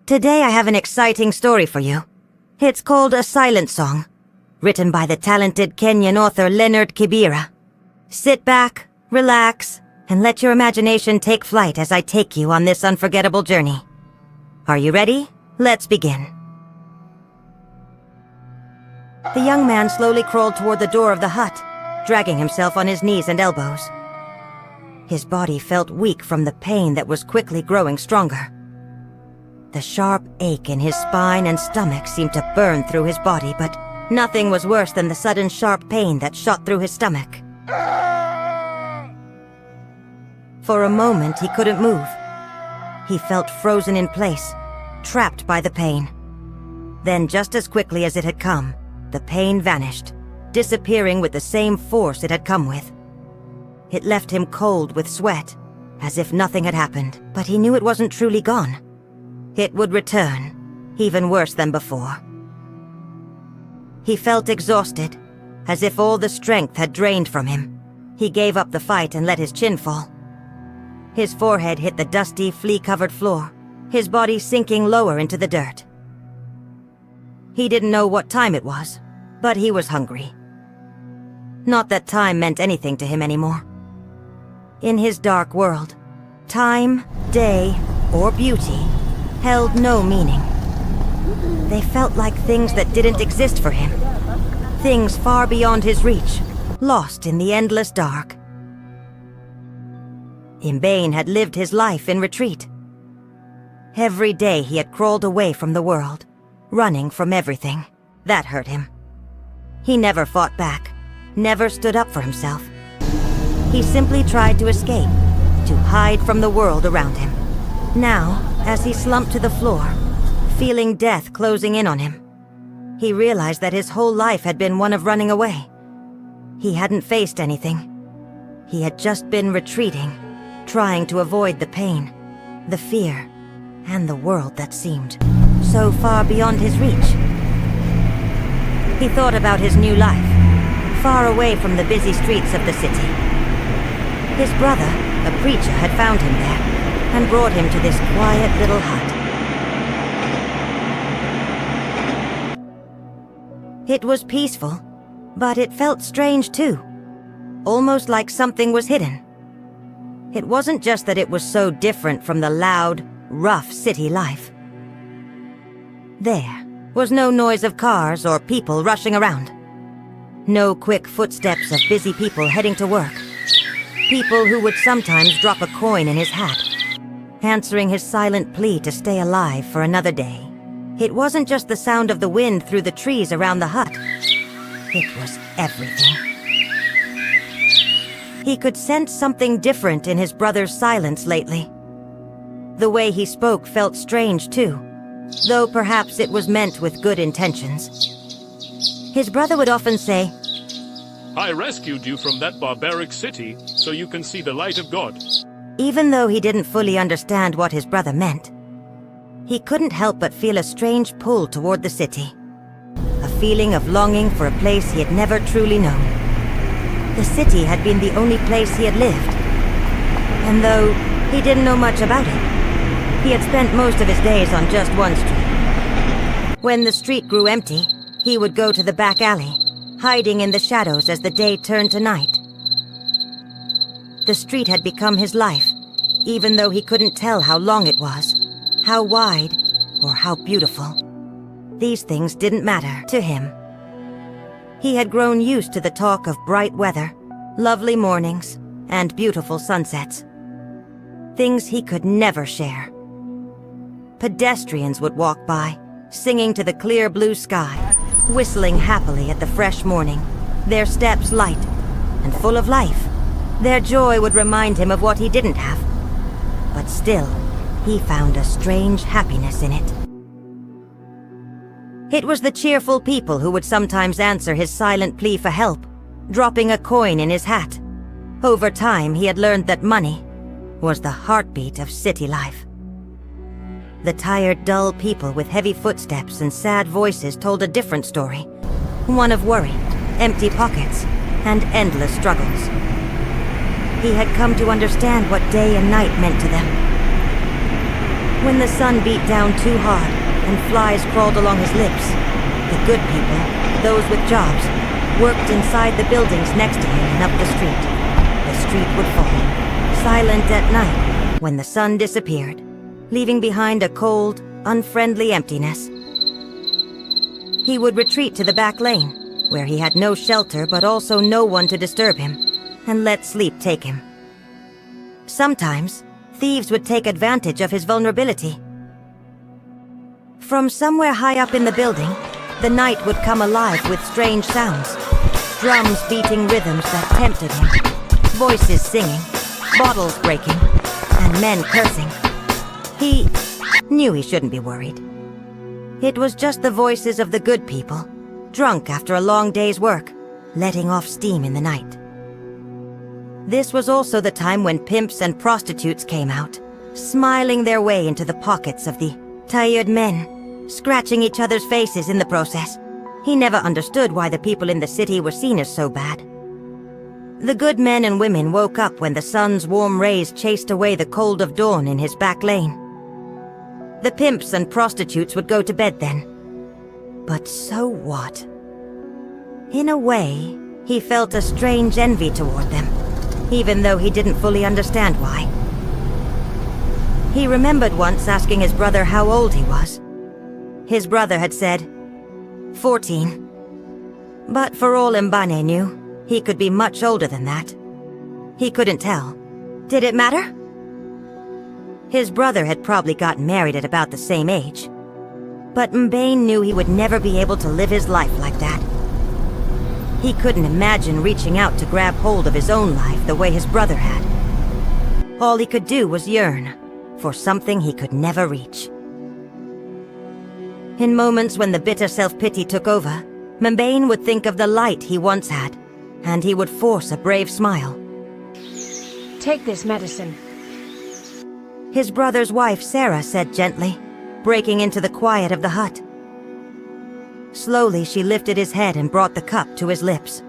Today I have an exciting story for you. It's called A Silent Song, written by the talented Kenyan author Leonard Kibera. Sit back, relax, and let your imagination take flight as I take you on this unforgettable journey. Are you ready? Let's begin. The young man slowly crawled toward the door of the hut, dragging himself on his knees and elbows. His body felt weak from the pain that was quickly growing stronger. The sharp ache in his spine and stomach seemed to burn through his body, but nothing was worse than the sudden sharp pain that shot through his stomach. For a moment, he couldn't move. He felt frozen in place, trapped by the pain. Then, just as quickly as it had come, the pain vanished, disappearing with the same force it had come with. It left him cold with sweat, as if nothing had happened, but he knew it wasn't truly gone. It would return, even worse than before. He felt exhausted, as if all the strength had drained from him. He gave up the fight and let his chin fall. His forehead hit the dusty, flea-covered floor, his body sinking lower into the dirt. He didn't know what time it was, but he was hungry. Not that time meant anything to him anymore. In his dark world, time, day, or beauty held no meaning. They felt like things that didn't exist for him. Things far beyond his reach, lost in the endless dark. Mbane had lived his life in retreat. Every day he had crawled away from the world, running from everything. That hurt him. He never fought back, never stood up for himself. He simply tried to escape, to hide from the world around him. Now, as he slumped to the floor, feeling death closing in on him, he realized that his whole life had been one of running away. He hadn't faced anything. He had just been retreating, trying to avoid the pain, the fear, and the world that seemed so far beyond his reach. He thought about his new life, far away from the busy streets of the city. His brother, a preacher, had found him there and brought him to this quiet little hut. It was peaceful, but it felt strange too, almost like something was hidden. It wasn't just that it was so different from the loud, rough city life. There was no noise of cars or people rushing around. No quick footsteps of busy people heading to work. People who would sometimes drop a coin in his hat, answering his silent plea to stay alive for another day. It wasn't just the sound of the wind through the trees around the hut. It was everything. He could sense something different in his brother's silence lately. The way he spoke felt strange too, though perhaps it was meant with good intentions. His brother would often say, "I rescued you from that barbaric city so you can see the light of God." Even though he didn't fully understand what his brother meant, he couldn't help but feel a strange pull toward the city. A feeling of longing for a place he had never truly known. The city had been the only place he had lived. And though he didn't know much about it, he had spent most of his days on just one street. When the street grew empty, he would go to the back alley, hiding in the shadows as the day turned to night. The street had become his life, even though he couldn't tell how long it was, how wide, or how beautiful. These things didn't matter to him. He had grown used to the talk of bright weather, lovely mornings, and beautiful sunsets. Things he could never share. Pedestrians would walk by, singing to the clear blue sky, whistling happily at the fresh morning, their steps light and full of life. Their joy would remind him of what he didn't have. But still, he found a strange happiness in it. It was the cheerful people who would sometimes answer his silent plea for help, dropping a coin in his hat. Over time, he had learned that money was the heartbeat of city life. The tired, dull people with heavy footsteps and sad voices told a different story. One of worry, empty pockets, and endless struggles. He had come to understand what day and night meant to them. When the sun beat down too hard and flies crawled along his lips, the good people, those with jobs, worked inside the buildings next to him and up the street. The street would fall, silent at night when the sun disappeared, leaving behind a cold, unfriendly emptiness. He would retreat to the back lane, where he had no shelter but also no one to disturb him, and let sleep take him. Sometimes, thieves would take advantage of his vulnerability. From somewhere high up in the building, the night would come alive with strange sounds. Drums beating rhythms that tempted him, voices singing, bottles breaking, and men cursing. He knew he shouldn't be worried. It was just the voices of the good people, drunk after a long day's work, letting off steam in the night. This was also the time when pimps and prostitutes came out, smiling their way into the pockets of the tired men, scratching each other's faces in the process. He never understood why the people in the city were seen as so bad. The good men and women woke up when the sun's warm rays chased away the cold of dawn in his back lane. The pimps and prostitutes would go to bed then. But so what? In a way, he felt a strange envy toward them, even though he didn't fully understand why. He remembered once asking his brother how old he was. His brother had said, 14. But for all Mbane knew, he could be much older than that. He couldn't tell. Did it matter? His brother had probably gotten married at about the same age. But Mbane knew he would never be able to live his life like that. He couldn't imagine reaching out to grab hold of his own life the way his brother had. All he could do was yearn for something he could never reach. In moments when the bitter self-pity took over, Mbane would think of the light he once had, and he would force a brave smile. Take this medicine. His brother's wife, Sarah, said gently, breaking into the quiet of the hut. Slowly, she lifted his head and brought the cup to his lips.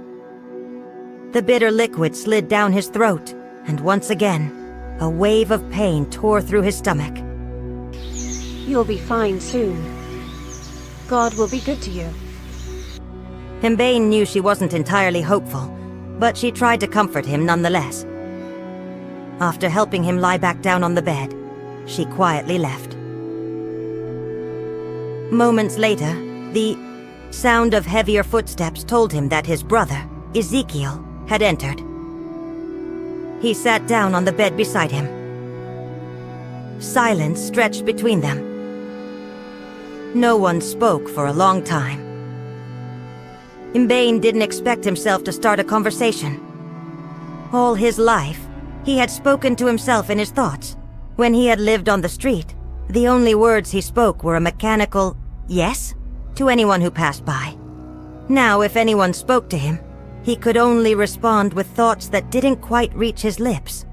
The bitter liquid slid down his throat, and once again, a wave of pain tore through his stomach. You'll be fine soon. God will be good to you. Mbane knew she wasn't entirely hopeful, but she tried to comfort him nonetheless. After helping him lie back down on the bed, she quietly left. Moments later, the sound of heavier footsteps told him that his brother, Ezekiel, had entered. He sat down on the bed beside him. Silence stretched between them. No one spoke for a long time. Mbane didn't expect himself to start a conversation. All his life, he had spoken to himself in his thoughts. When he had lived on the street, the only words he spoke were a mechanical yes to anyone who passed by. Now, if anyone spoke to him, he could only respond with thoughts that didn't quite reach his lips,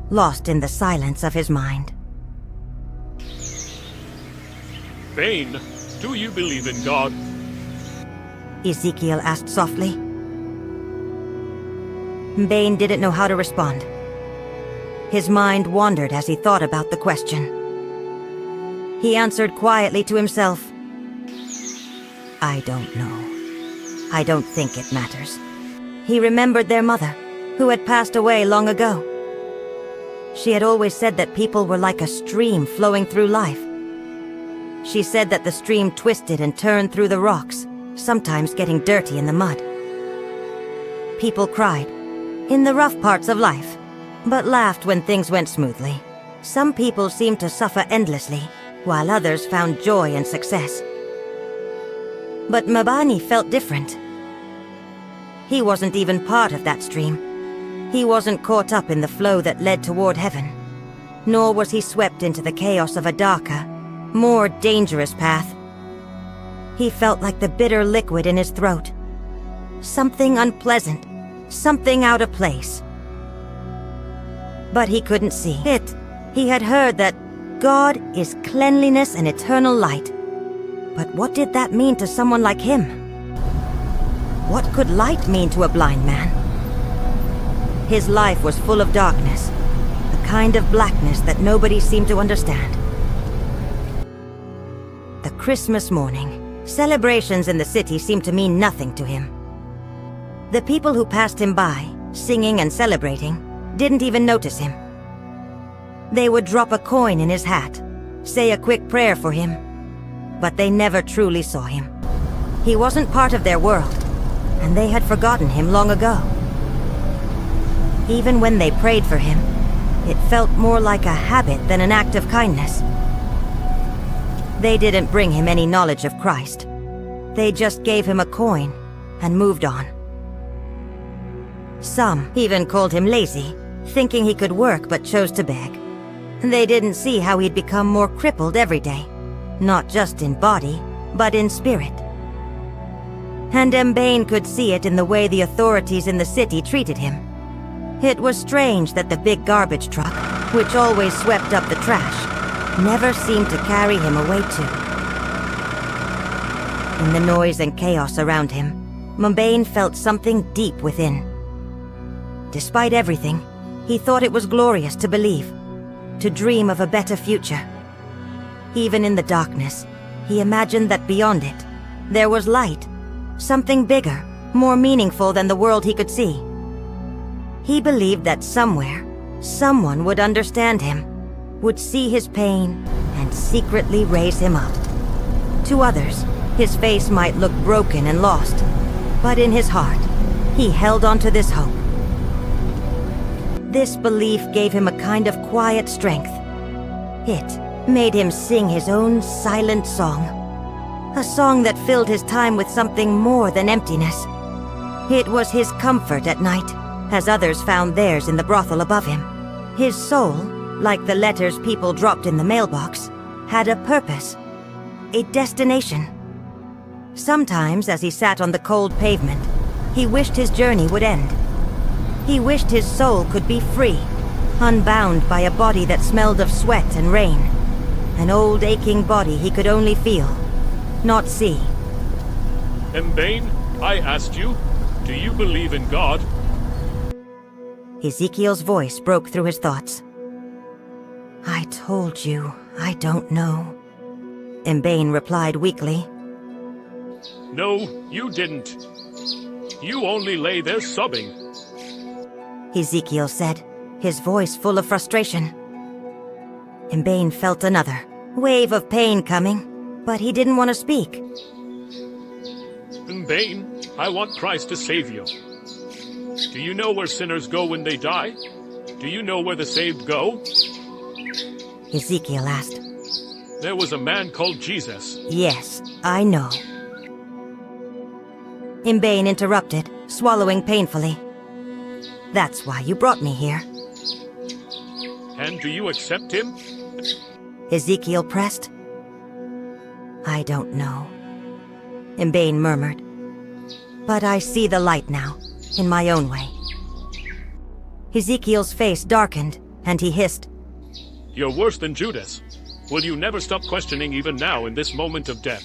lost in the silence of his mind. Mbane, do you believe in God? Ezekiel asked softly. Mbane didn't know how to respond. His mind wandered as he thought about the question. He answered quietly to himself, I don't know. I don't think it matters. He remembered their mother, who had passed away long ago. She had always said that people were like a stream flowing through life. She said that the stream twisted and turned through the rocks, sometimes getting dirty in the mud. People cried, in the rough parts of life, but laughed when things went smoothly. Some people seemed to suffer endlessly, while others found joy and success. But Mbane felt different. He wasn't even part of that stream. He wasn't caught up in the flow that led toward heaven, nor was he swept into the chaos of a darker, more dangerous path. He felt like the bitter liquid in his throat. Something unpleasant, something out of place. But he couldn't see it. He had heard that God is cleanliness and eternal light. But what did that mean to someone like him? What could light mean to a blind man? His life was full of darkness, a kind of blackness that nobody seemed to understand. a Christmas morning, celebrations in the city seemed to mean nothing to him. The people who passed him by, singing and celebrating, didn't even notice him. They would drop a coin in his hat, say a quick prayer for him, but they never truly saw him. He wasn't part of their world, and they had forgotten him long ago. Even when they prayed for him, it felt more like a habit than an act of kindness. They didn't bring him any knowledge of Christ. They just gave him a coin and moved on. Some even called him lazy, thinking he could work but chose to beg. They didn't see how he'd become more crippled every day, not just in body, but in spirit. And Mbane could see it in the way the authorities in the city treated him. It was strange that the big garbage truck, which always swept up the trash, never seemed to carry him away too. In the noise and chaos around him, Mbane felt something deep within. Despite everything, he thought it was glorious to believe, to dream of a better future. Even in the darkness, he imagined that beyond it, there was light, something bigger, more meaningful than the world he could see. He believed that somewhere, someone would understand him, would see his pain, and secretly raise him up. To others, his face might look broken and lost, but in his heart, he held on to this hope. This belief gave him a kind of quiet strength. It made him sing his own silent song, a song that filled his time with something more than emptiness. It was his comfort at night, as others found theirs in the brothel above him. His soul, like the letters people dropped in the mailbox, had a purpose, a destination. Sometimes, as he sat on the cold pavement, he wished his journey would end. He wished his soul could be free, unbound by a body that smelled of sweat and rain, an old aching body he could only feel, not see. Mbane, I asked you, do you believe in God? Ezekiel's voice broke through his thoughts. I told you, I don't know. Mbane replied weakly. No, you didn't. You only lay there sobbing. Ezekiel said, his voice full of frustration. Mbane felt another wave of pain coming, but he didn't want to speak. Mbane, I want Christ to save you. Do you know where sinners go when they die? Do you know where the saved go? Ezekiel asked. There was a man called Jesus. Yes, I know. Mbane interrupted, swallowing painfully. That's why you brought me here. And do you accept him? Ezekiel pressed. I don't know, Mbane murmured. But I see the light now, in my own way. Ezekiel's face darkened, and he hissed. You're worse than Judas. Will you never stop questioning even now in this moment of death?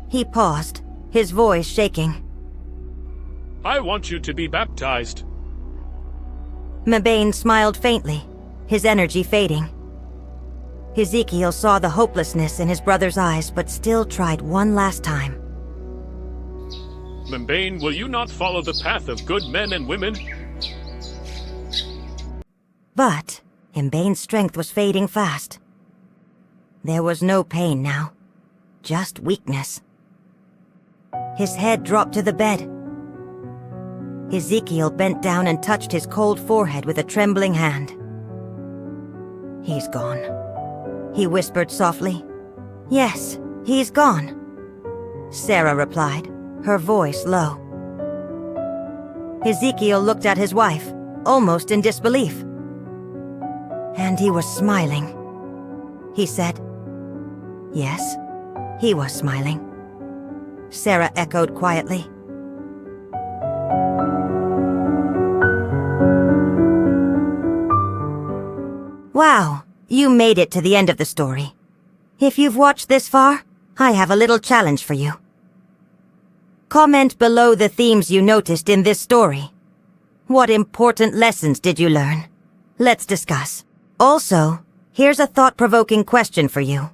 He paused, his voice shaking. I want you to be baptized. Mbane smiled faintly, his energy fading. Ezekiel saw the hopelessness in his brother's eyes, but still tried one last time. Mbane, will you not follow the path of good men and women? But Mbane's strength was fading fast. There was no pain now, just weakness. His head dropped to the bed. Ezekiel bent down and touched his cold forehead with a trembling hand. He's gone, he whispered softly. Yes, he's gone, Sarah replied, her voice low. Ezekiel looked at his wife, almost in disbelief. And he was smiling, he said. Yes, he was smiling, Sarah echoed quietly. Wow, you made it to the end of the story. If you've watched this far, I have a little challenge for you. Comment below the themes you noticed in this story. What important lessons did you learn? Let's discuss. Also, here's a thought-provoking question for you.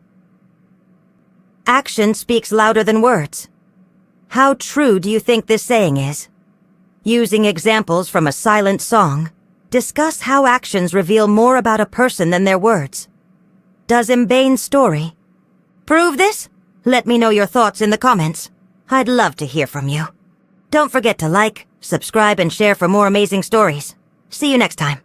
Action speaks louder than words. How true do you think this saying is? Using examples from a silent song, discuss how actions reveal more about a person than their words. Does Mbane's story prove this? Let me know your thoughts in the comments. I'd love to hear from you. Don't forget to like, subscribe, and share for more amazing stories. See you next time.